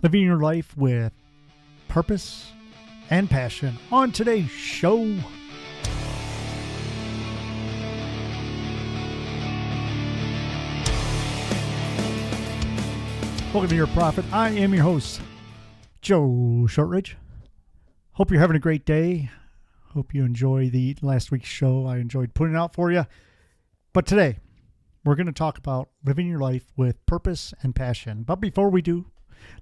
living your life with purpose and passion on today's show. Welcome to Your Profit. I am your host, Joe Shortridge. Hope you're having a great day. Hope you enjoy the last week's show. I enjoyed putting it out for you. But today, we're going to talk about living your life with purpose and passion. But before we do,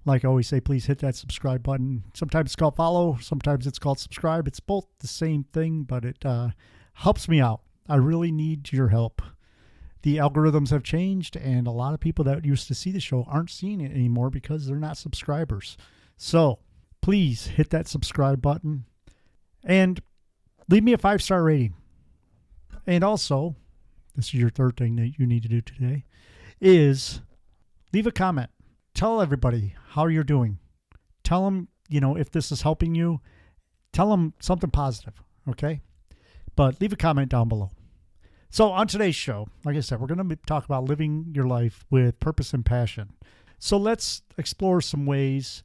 like I always say, please hit that subscribe button. Sometimes it's called follow. Sometimes it's called subscribe. It's both the same thing, but it helps me out. I really need your help. The algorithms have changed, and a lot of people that used to see the show aren't seeing it anymore because they're not subscribers. So please hit that subscribe button and leave me a 5-star rating. And also, this is your third thing that you need to do today, is leave a comment. Tell everybody how you're doing. Tell them, if this is helping you, tell them something positive, okay? But leave a comment down below. So on today's show, like I said, we're going to talk about living your life with purpose and passion. So let's explore some ways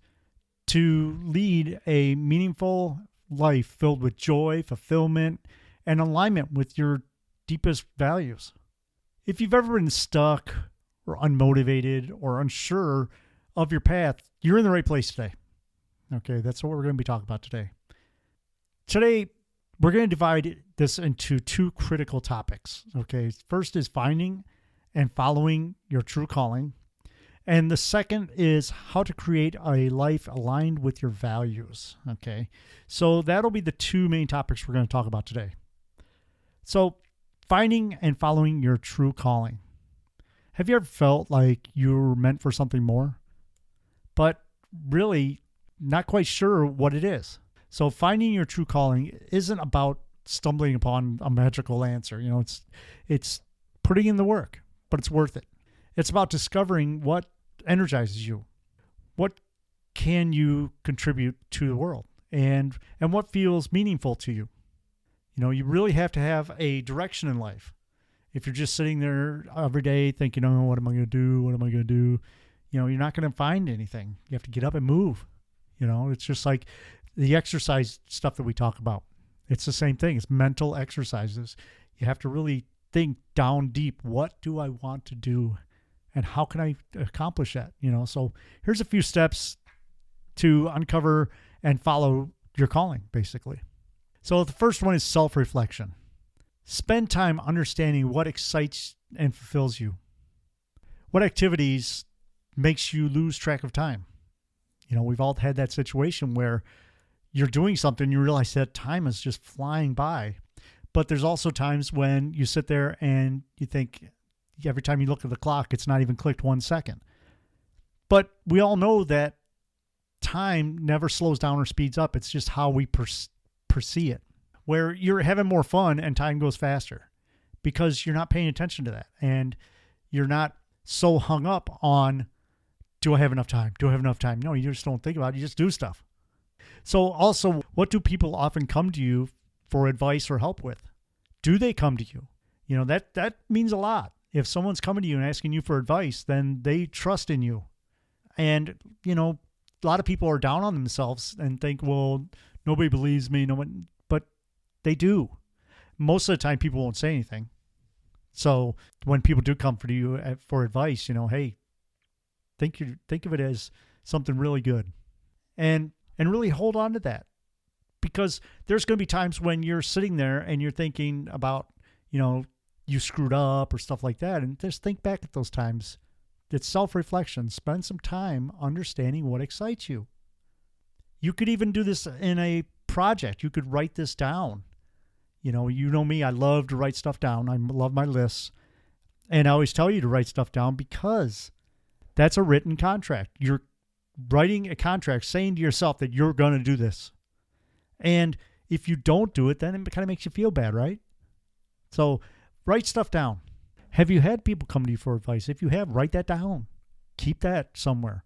to lead a meaningful life filled with joy, fulfillment, and alignment with your deepest values. If you've ever been stuck or unmotivated or unsure of your path, you're in the right place today. Okay, that's what we're going to be talking about today. Today, we're going to divide this into two critical topics. Okay, first is finding and following your true calling. And the second is how to create a life aligned with your values. Okay, so that'll be the two main topics we're going to talk about today. So, finding and following your true calling. Have you ever felt like you were meant for something more, but really not quite sure what it is? So finding your true calling isn't about stumbling upon a magical answer. It's putting in the work, but it's worth it. It's about discovering what energizes you. What can you contribute to the world, and what feels meaningful to you? You really have to have a direction in life. If you're just sitting there every day thinking, oh, what am I going to do? What am I going to do? You're not going to find anything. You have to get up and move. It's just like the exercise stuff that we talk about. It's the same thing. It's mental exercises. You have to really think down deep. What do I want to do? And how can I accomplish that? So here's a few steps to uncover and follow your calling, basically. So the first one is self-reflection. Spend time understanding what excites and fulfills you. What activities makes you lose track of time? We've all had that situation where you're doing something, you realize that time is just flying by. But there's also times when you sit there and you think every time you look at the clock, it's not even clicked 1 second. But we all know that time never slows down or speeds up. It's just how we perceive it, where you're having more fun and time goes faster because you're not paying attention to that. And you're not so hung up on, do I have enough time? Do I have enough time? No, you just don't think about it. You just do stuff. So also, what do people often come to you for advice or help with? Do they come to you? That means a lot. If someone's coming to you and asking you for advice, then they trust in you. And, a lot of people are down on themselves and think, well, nobody believes me. No one, but they do. Most of the time, people won't say anything. So when people do come for you for advice, hey, think of it as something really good, and really hold on to that, because there's going to be times when you're sitting there and you're thinking about, you screwed up or stuff like that, and just think back at those times. It's self-reflection. Spend some time understanding what excites you. You could even do this in a project. You could write this down. You know me, I love to write stuff down. I love my lists. And I always tell you to write stuff down because that's a written contract. You're writing a contract saying to yourself that you're going to do this. And if you don't do it, then it kind of makes you feel bad, right? So write stuff down. Have you had people come to you for advice? If you have, write that down. Keep that somewhere.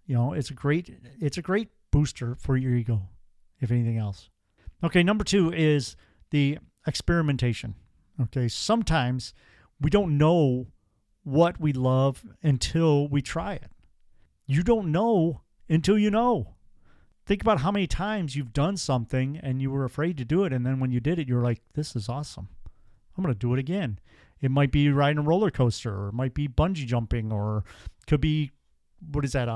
It's a great booster for your ego, if anything else. Okay, number 2 is the experimentation. Okay, sometimes we don't know what we love until we try it. You don't know until you know. Think about how many times you've done something and you were afraid to do it. And then when you did it, you're like, this is awesome. I'm going to do it again. It might be riding a roller coaster, or it might be bungee jumping, or could be, what is that?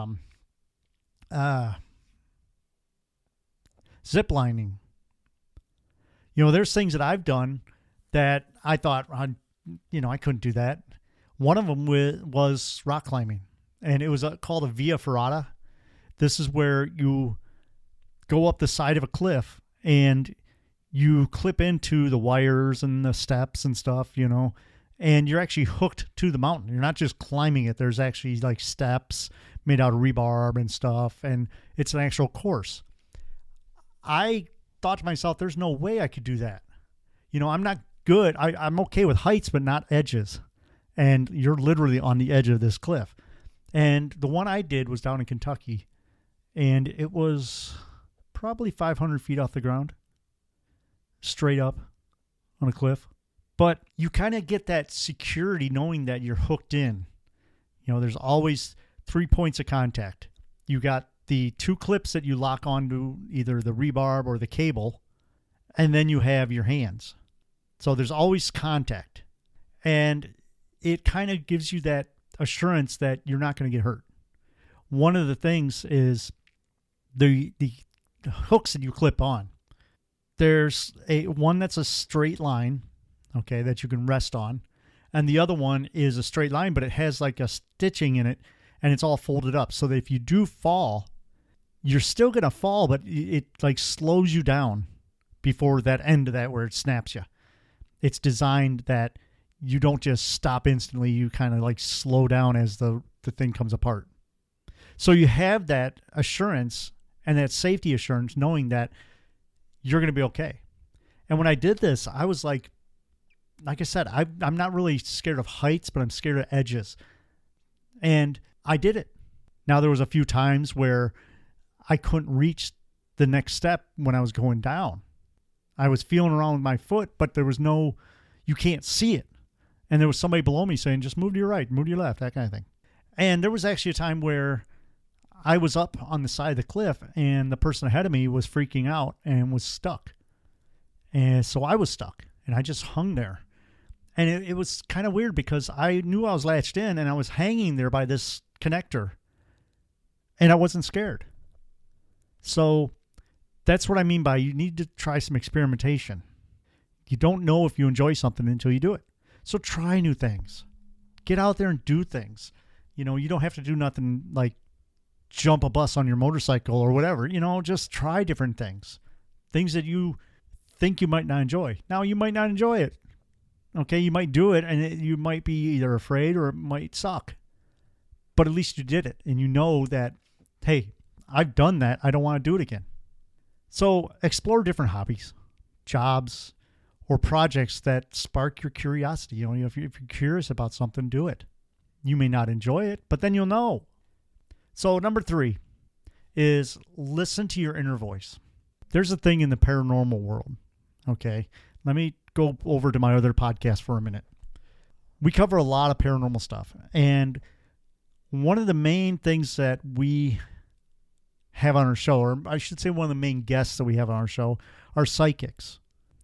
Zip lining. There's things that I've done that I thought, I couldn't do that. One of them was rock climbing, and it was called a via ferrata. This is where you go up the side of a cliff and you clip into the wires and the steps and stuff, and you're actually hooked to the mountain. You're not just climbing it. There's actually like steps made out of rebarb and stuff, and it's an actual course. I thought to myself, there's no way I could do that. I'm not good. I'm okay with heights, but not edges. And you're literally on the edge of this cliff. And the one I did was down in Kentucky, and it was probably 500 feet off the ground, straight up on a cliff. But you kind of get that security knowing that you're hooked in. There's always 3 points of contact. You got the 2 clips that you lock onto either the rebarb or the cable, and then you have your hands. So there's always contact. And it kind of gives you that assurance that you're not going to get hurt. One of the things is the hooks that you clip on. There's one that's a straight line, okay, that you can rest on. And the other one is a straight line, but it has like a stitching in it, and it's all folded up. So that if you do fall, you're still going to fall, but it like slows you down before that end of that where it snaps you. It's designed that you don't just stop instantly. You kind of like slow down as the thing comes apart. So you have that assurance and that safety assurance knowing that you're going to be okay. And when I did this, I was like I said, I'm not really scared of heights, but I'm scared of edges. And I did it. Now, there was a few times where I couldn't reach the next step when I was going down. I was feeling around with my foot, but there was you can't see it. And there was somebody below me saying, just move to your right, move to your left, that kind of thing. And there was actually a time where I was up on the side of the cliff and the person ahead of me was freaking out and was stuck. And so I was stuck and I just hung there. And it was kind of weird because I knew I was latched in and I was hanging there by this connector and I wasn't scared. So that's what I mean by you need to try some experimentation. You don't know if you enjoy something until you do it. So try new things. Get out there and do things. You don't have to do nothing like jump a bus on your motorcycle or whatever. Just try different things. Things that you think you might not enjoy. Now, you might not enjoy it. Okay, you might do it and you might be either afraid or it might suck. But at least you did it and you know that, hey, I've done that. I don't want to do it again. So explore different hobbies, jobs, or projects that spark your curiosity. If you're curious about something, do it. You may not enjoy it, but then you'll know. So number 3 is listen to your inner voice. There's a thing in the paranormal world. Okay, let me go over to my other podcast for a minute. We cover a lot of paranormal stuff. And one of the main things that we have on our show, or I should say one of the main guests that we have on our show, are psychics.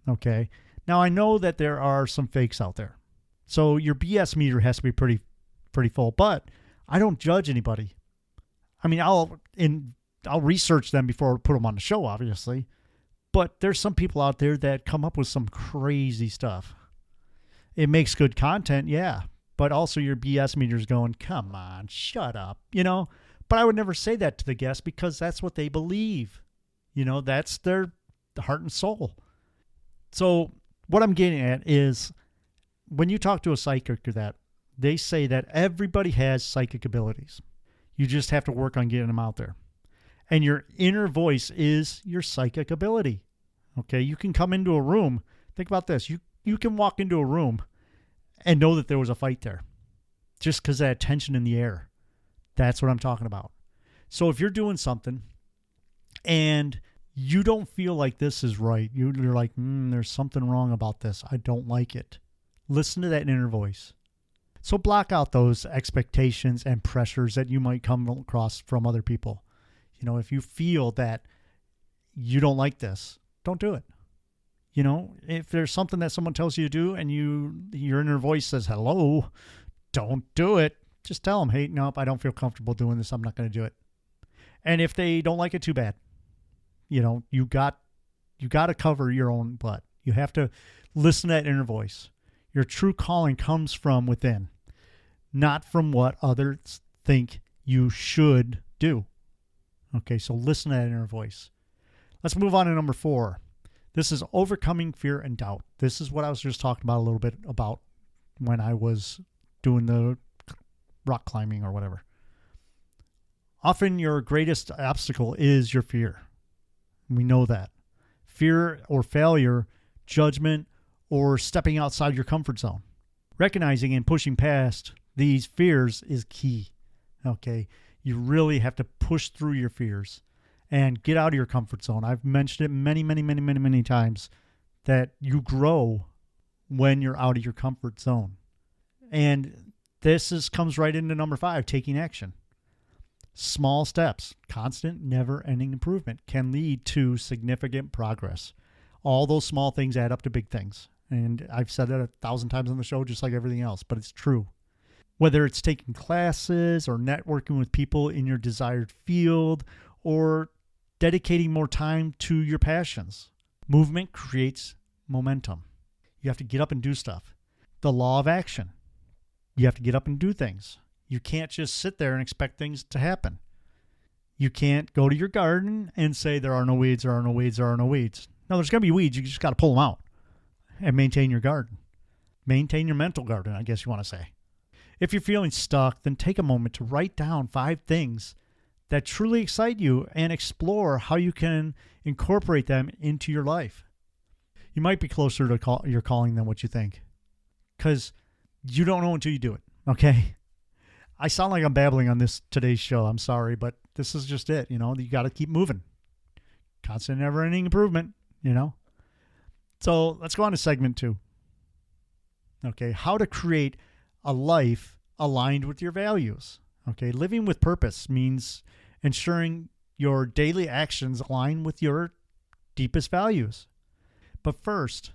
Okay. Now, I know that there are some fakes out there. So your BS meter has to be pretty full, but I don't judge anybody. I mean, I'll research them before I put them on the show, obviously. But there's some people out there that come up with some crazy stuff. It makes good content, yeah. But also your BS meter's going, come on, shut up, But I would never say that to the guest because that's what they believe. That's their heart and soul. So what I'm getting at is when you talk to a psychic or that, they say that everybody has psychic abilities. You just have to work on getting them out there. And your inner voice is your psychic ability. Okay, you can come into a room. Think about this. You can walk into a room and know that there was a fight there just because of that tension in the air. That's what I'm talking about. So if you're doing something and you don't feel like this is right, you're like, there's something wrong about this. I don't like it. Listen to that inner voice. So block out those expectations and pressures that you might come across from other people. If you feel that you don't like this, don't do it. If there's something that someone tells you to do and your inner voice says, hello, don't do it. Just tell them, hey, nope, I don't feel comfortable doing this. I'm not going to do it. And if they don't like it, too bad. You got to cover your own butt. You have to listen to that inner voice. Your true calling comes from within, not from what others think you should do. Okay, so listen to that inner voice. Let's move on to number 4. This is overcoming fear and doubt. This is what I was just talking about a little bit about when I was doing the rock climbing or whatever. Often your greatest obstacle is your fear. We know that. Fear or failure, judgment, or stepping outside your comfort zone. Recognizing and pushing past these fears is key. Okay? You really have to push through your fears and get out of your comfort zone. I've mentioned it many times that you grow when you're out of your comfort zone. And this comes right into number 5, taking action. Small steps, constant, never-ending improvement can lead to significant progress. All those small things add up to big things. And I've said that 1,000 times on the show, just like everything else, but it's true. Whether it's taking classes or networking with people in your desired field or dedicating more time to your passions. Movement creates momentum. You have to get up and do stuff. The law of action. You have to get up and do things. You can't just sit there and expect things to happen. You can't go to your garden and say there are no weeds, there are no weeds, there are no weeds. No, there's going to be weeds. You just got to pull them out and maintain your garden. Maintain your mental garden, I guess you want to say. If you're feeling stuck, then take a moment to write down 5 things that truly excite you and explore how you can incorporate them into your life. You might be closer to your calling than what you think, because you don't know until you do it, okay? I sound like I'm babbling on today's show. I'm sorry, but this is just it. You got to keep moving. Constant, never-ending improvement, So let's go on to segment 2. Okay, how to create a life aligned with your values. Okay, living with purpose means ensuring your daily actions align with your deepest values. But first,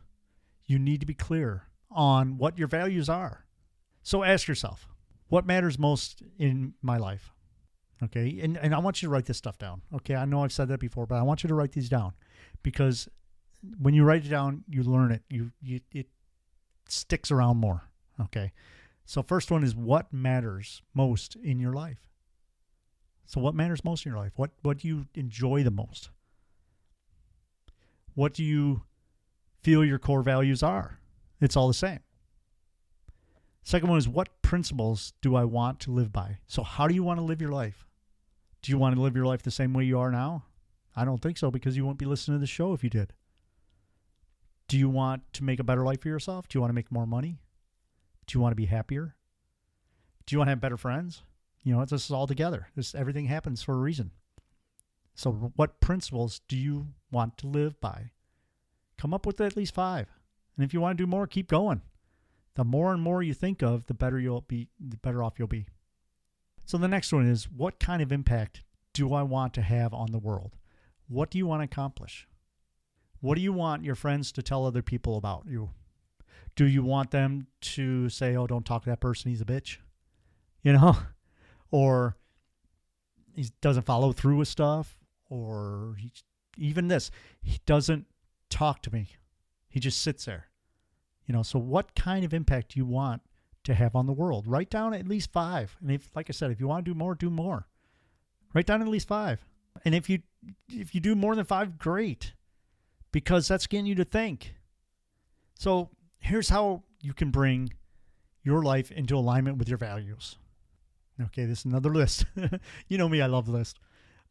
you need to be clear on what your values are. So ask yourself, what matters most in my life? Okay, and I want you to write this stuff down. Okay, I know I've said that before, but I want you to write these down, because when you write it down, you learn it. It sticks around more. Okay, so first one is what matters most in your life. So what matters most in your life? What do you enjoy the most? What do you feel your core values are? It's all the same. Second one is, what principles do I want to live by? So how do you want to live your life? Do you want to live your life the same way you are now? I don't think so, because you wouldn't be listening to the show if you did. Do you want to make a better life for yourself? Do you want to make more money? Do you want to be happier? Do you want to have better friends? This is all together. Everything happens for a reason. So what principles do you want to live by? Come up with at least 5. And if you want to do more, keep going. The more and more you think of, the better off you'll be. So the next one is, what kind of impact do I want to have on the world? What do you want to accomplish? What do you want your friends to tell other people about you? Do you want them to say, oh, don't talk to that person, he's a bitch? Or he doesn't follow through with stuff, or even this, he doesn't talk to me. He just sits there. So what kind of impact do you want to have on the world? Write down at least 5. And like I said, if you want to do more, do more. Write down at least 5. And if you do more than 5, great, because that's getting you to think. So here's how you can bring your life into alignment with your values. Okay, this is another list. You know me, I love lists.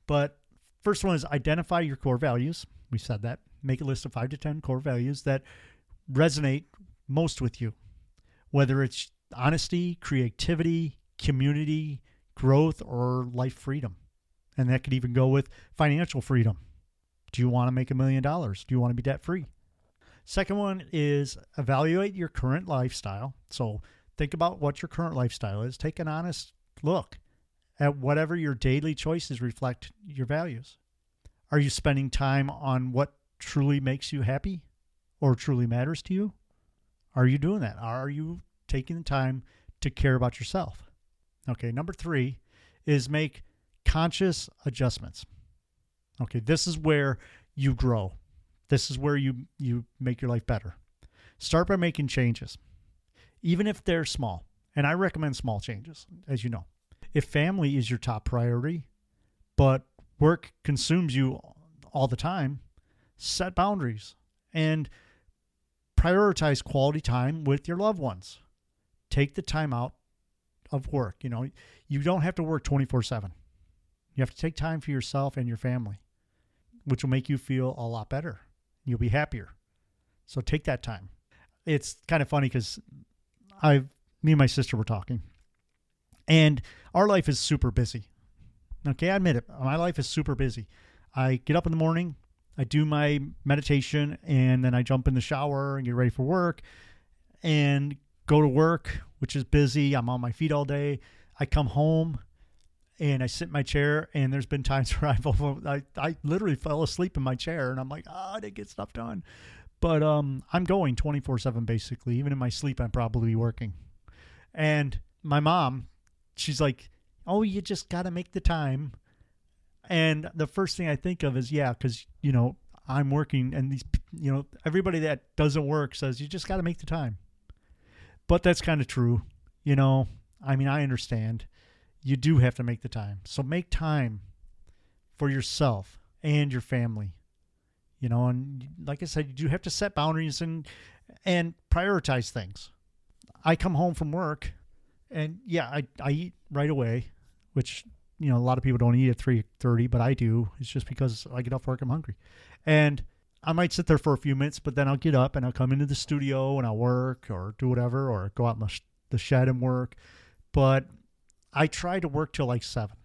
But first one is identify your core values. We said that. Make a list of 5 to 10 core values that resonate most with you, whether it's honesty, creativity, community, growth, or life freedom. And that could even go with financial freedom. Do you want to make $1 million? Do you want to be debt free? Second one is evaluate your current lifestyle. So think about what your current lifestyle is. Take an honest look at whatever your daily choices reflect your values. Are you spending time on what truly makes you happy or truly matters to you? Are you doing that? Are you taking the time to care about yourself? Okay, number 3 is make conscious adjustments. Okay, this is where you grow. This is where you make your life better. Start by making changes, even if they're small. And I recommend small changes, as you know. If family is your top priority, but work consumes you all the time, set boundaries and prioritize quality time with your loved ones. Take the time out of work. You don't have to work 24/7. You have to take time for yourself and your family, which will make you feel a lot better. You'll be happier. So take that time. It's kind of funny because me and my sister were talking, and our life is super busy. Okay, I admit it. My life is super busy. I get up in the morning, I do my meditation, and then I jump in the shower and get ready for work and go to work, which is busy. I'm on my feet all day. I come home and I sit in my chair, and there's been times where I literally fell asleep in my chair, and I'm like, I didn't get stuff done. But I'm going 24/7 basically. Even in my sleep, I'm probably working. And my mom, she's like, oh, you just got to make the time. And the first thing I think of is, yeah, because, I'm working, and these, everybody that doesn't work says you just got to make the time. But that's kind of true. I understand. You do have to make the time. So make time for yourself and your family. And like I said, you do have to set boundaries and prioritize things. I come home from work, and yeah, I eat right away, which, a lot of people don't eat at 3:30, but I do. It's just because I get off work, I'm hungry. And I might sit there for a few minutes, but then I'll get up and I'll come into the studio and I'll work or do whatever, or go out in the shed and work. But I try to work till like 7.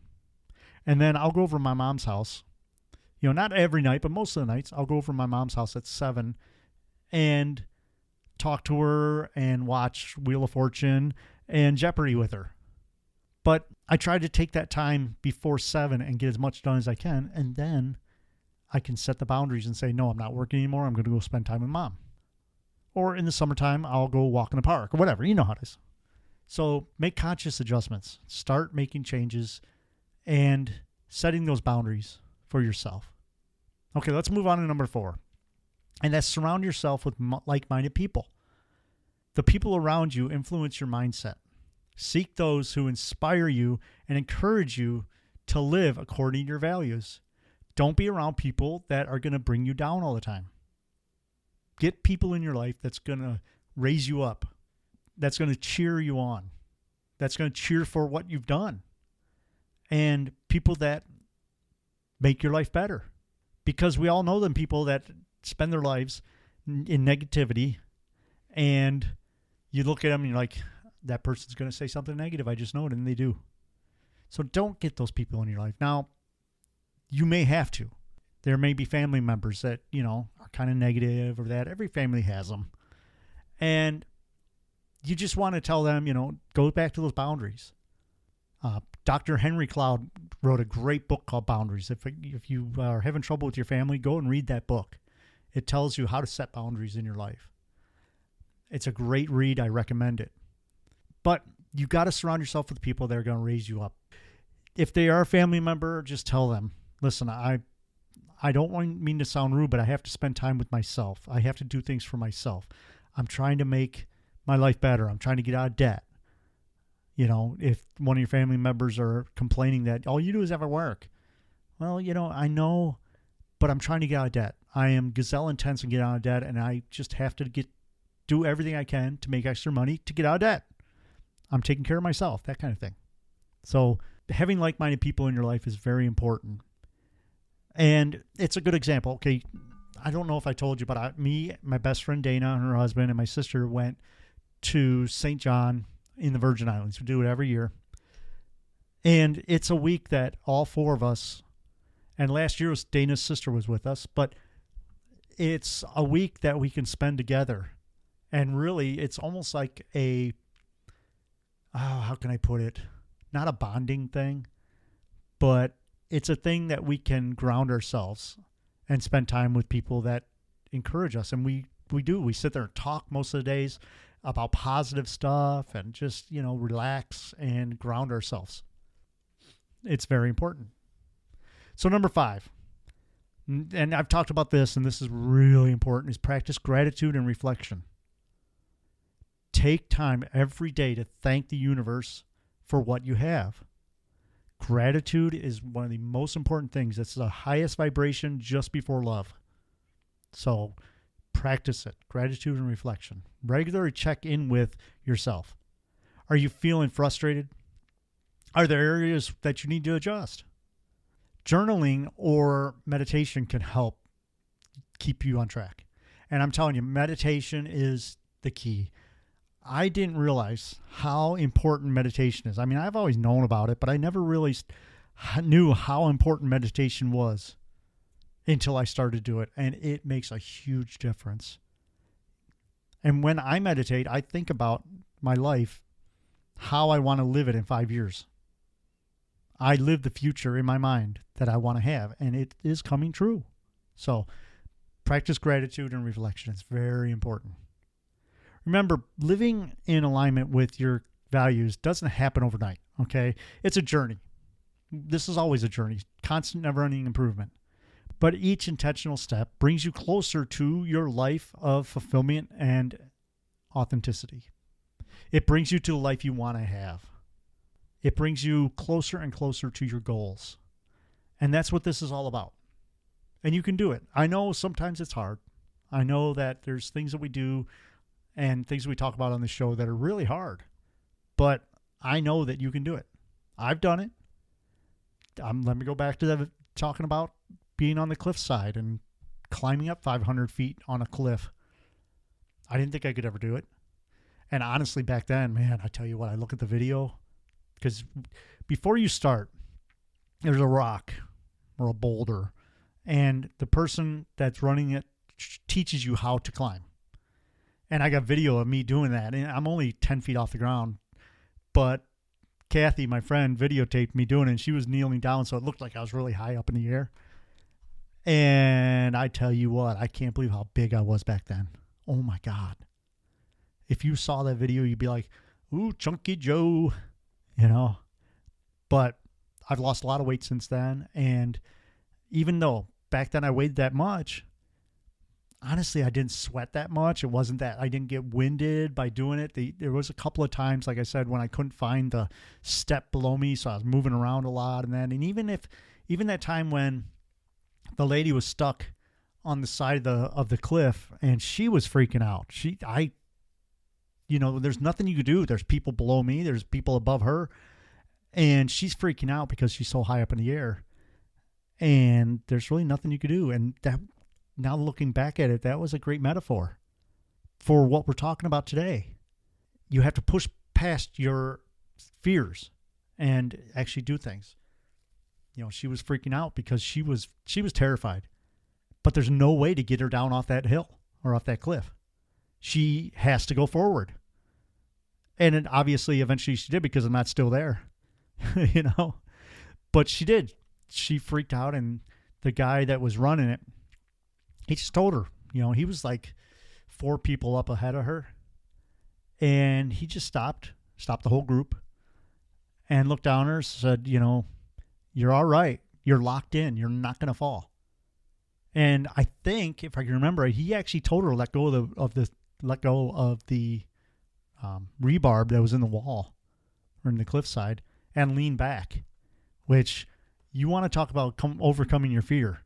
And then I'll go over to my mom's house. Not every night, but most of the nights, I'll go over to my mom's house at 7 and talk to her and watch Wheel of Fortune and Jeopardy with her. But I try to take that time before 7 and get as much done as I can. And then I can set the boundaries and say, no, I'm not working anymore. I'm going to go spend time with mom. Or in the summertime, I'll go walk in the park or whatever. You know how it is. So make conscious adjustments. Start making changes and setting those boundaries for yourself. Okay, let's move on to number 4. And that's surround yourself with like-minded people. The people around you influence your mindset. Seek those who inspire you and encourage you to live according to your values. Don't be around people that are going to bring you down all the time. Get people in your life that's going to raise you up, that's going to cheer you on, that's going to cheer for what you've done, and people that make your life better. Because we all know them people that spend their lives in negativity, and you look at them and you're like, that person's going to say something negative. I just know it, and they do. So don't get those people in your life. Now, you may have to. There may be family members that, are kind of negative or that. Every family has them. And you just want to tell them, go back to those boundaries. Dr. Henry Cloud wrote a great book called Boundaries. If you are having trouble with your family, go and read that book. It tells you how to set boundaries in your life. It's a great read. I recommend it. But you got to surround yourself with people that are going to raise you up. If they are a family member, just tell them, listen, I don't mean to sound rude, but I have to spend time with myself. I have to do things for myself. I'm trying to make my life better. I'm trying to get out of debt. If one of your family members are complaining that all you do is ever work. Well, I know, but I'm trying to get out of debt. I am gazelle intense and get out of debt, and I just have to do everything I can to make extra money to get out of debt. I'm taking care of myself, that kind of thing. So having like-minded people in your life is very important. And it's a good example. Okay, I don't know if I told you, but my best friend Dana and her husband and my sister went to St. John in the Virgin Islands. We do it every year. And it's a week that all 4 of us, and last year Dana's sister was with us, but it's a week that we can spend together. And really, it's almost like how can I put it? Not a bonding thing, but it's a thing that we can ground ourselves and spend time with people that encourage us. And we do. We sit there and talk most of the days about positive stuff and just, relax and ground ourselves. It's very important. So number 5, and I've talked about this, and this is really important, is practice gratitude and reflection. Take time every day to thank the universe for what you have. Gratitude is one of the most important things. It's the highest vibration just before love. So practice it. Gratitude and reflection. Regularly check in with yourself. Are you feeling frustrated? Are there areas that you need to adjust? Journaling or meditation can help keep you on track. And I'm telling you, meditation is the key. I didn't realize how important meditation is. I mean, I've always known about it, but I never really knew how important meditation was until I started to do it. And it makes a huge difference. And when I meditate, I think about my life, how I want to live it in 5 years. I live the future in my mind that I want to have, and it is coming true. So practice gratitude and reflection. It's very important. Remember, living in alignment with your values doesn't happen overnight, okay? It's a journey. This is always a journey, constant, never-ending improvement. But each intentional step brings you closer to your life of fulfillment and authenticity. It brings you to the life you want to have. It brings you closer and closer to your goals. And that's what this is all about. And you can do it. I know sometimes it's hard. I know that there's things that we do and things we talk about on the show that are really hard. But I know that you can do it. I've done it. Let me go back to talking about being on the cliffside and climbing up 500 feet on a cliff. I didn't think I could ever do it. And honestly, back then, man, I tell you what, I look at the video, because before you start, there's a rock or a boulder, and the person that's running it teaches you how to climb. And I got video of me doing that, and I'm only 10 feet off the ground, but Kathy, my friend, videotaped me doing it, and she was kneeling down, so it looked like I was really high up in the air. And I tell you what, I can't believe how big I was back then. Oh my God. If you saw that video, you'd be like, ooh, Chunky Joe, But I've lost a lot of weight since then. And even though back then I weighed that much, honestly, I didn't sweat that much. It wasn't that I didn't get winded by doing it. There was a couple of times, like I said, when I couldn't find the step below me, so I was moving around a lot. And even that time when the lady was stuck on the side of the cliff and she was freaking out. There's nothing you could do. There's people below me. There's people above her. And she's freaking out because she's so high up in the air. And there's really nothing you could do. And that, now looking back at it, that was a great metaphor for what we're talking about today. You have to push past your fears and actually do things. She was freaking out because she was terrified. But there's no way to get her down off that hill or off that cliff. She has to go forward. And then obviously eventually she did, because I'm not still there, But she did. She freaked out, and the guy that was running it, he just told her, he was like 4 people up ahead of her. And he just stopped the whole group and looked down at her and said, you're all right. You're locked in. You're not going to fall. And I think, if I can remember, he actually told her to let go of the rebarb that was in the wall or in the cliffside and lean back, which you want to talk about overcoming your fear.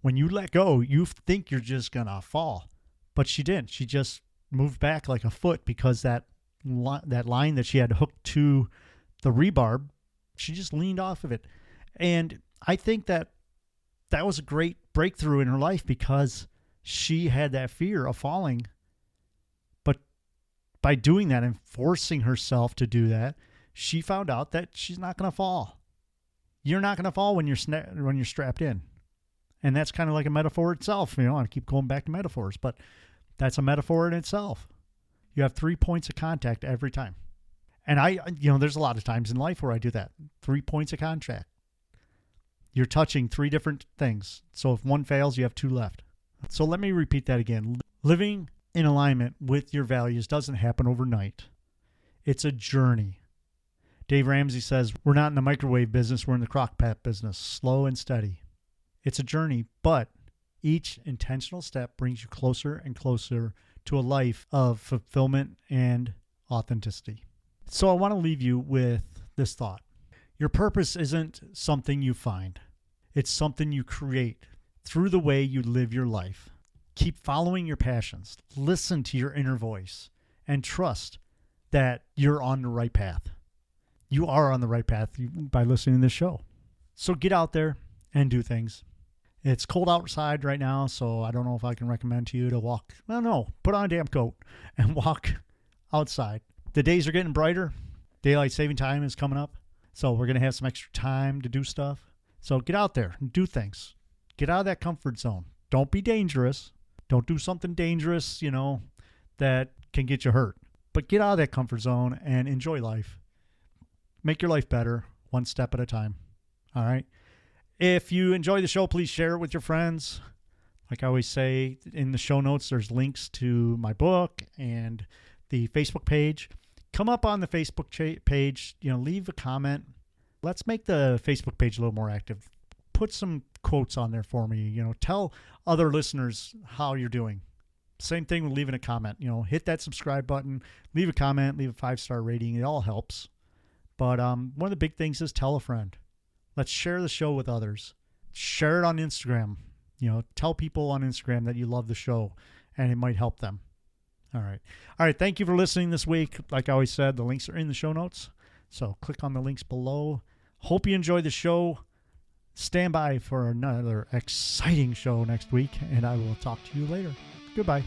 When you let go, you think you're just going to fall, but she didn't. She just moved back like a foot, because that line that she had hooked to the rebarb, she just leaned off of it. And I think that was a great breakthrough in her life, because she had that fear of falling. But by doing that and forcing herself to do that, she found out that she's not going to fall. You're not going to fall when you're strapped in. And that's kind of like a metaphor itself. I keep going back to metaphors, but that's a metaphor in itself. You have 3 points of contact every time. And there's a lot of times in life where I do that. 3 points of contact. You're touching 3 different things. So if one fails, you have 2 left. So let me repeat that again. Living in alignment with your values doesn't happen overnight. It's a journey. Dave Ramsey says, we're not in the microwave business, we're in the crock pot business, slow and steady. It's a journey, but each intentional step brings you closer and closer to a life of fulfillment and authenticity. So I want to leave you with this thought. Your purpose isn't something you find. It's something you create through the way you live your life. Keep following your passions. Listen to your inner voice and trust that you're on the right path. You are on the right path by listening to this show. So get out there and do things. It's cold outside right now, so I don't know if I can recommend to you to walk. Well, no, put on a damn coat and walk outside. The days are getting brighter. Daylight saving time is coming up. So we're going to have some extra time to do stuff. So get out there and do things. Get out of that comfort zone. Don't be dangerous. Don't do something dangerous, that can get you hurt. But get out of that comfort zone and enjoy life. Make your life better, one step at a time. All right? If you enjoy the show, please share it with your friends. Like I always say, in the show notes, there's links to my book and the Facebook page. Come up on the Facebook page, leave a comment. Let's make the Facebook page a little more active. Put some quotes on there for me. Tell other listeners how you're doing. Same thing with leaving a comment. Hit that subscribe button, leave a comment, leave a 5-star rating. It all helps. But one of the big things is tell a friend. Let's share the show with others. Share it on Instagram. Tell people on Instagram that you love the show and it might help them. All right. Thank you for listening this week. Like I always said, the links are in the show notes. So click on the links below. Hope you enjoyed the show. Stand by for another exciting show next week, and I will talk to you later. Goodbye.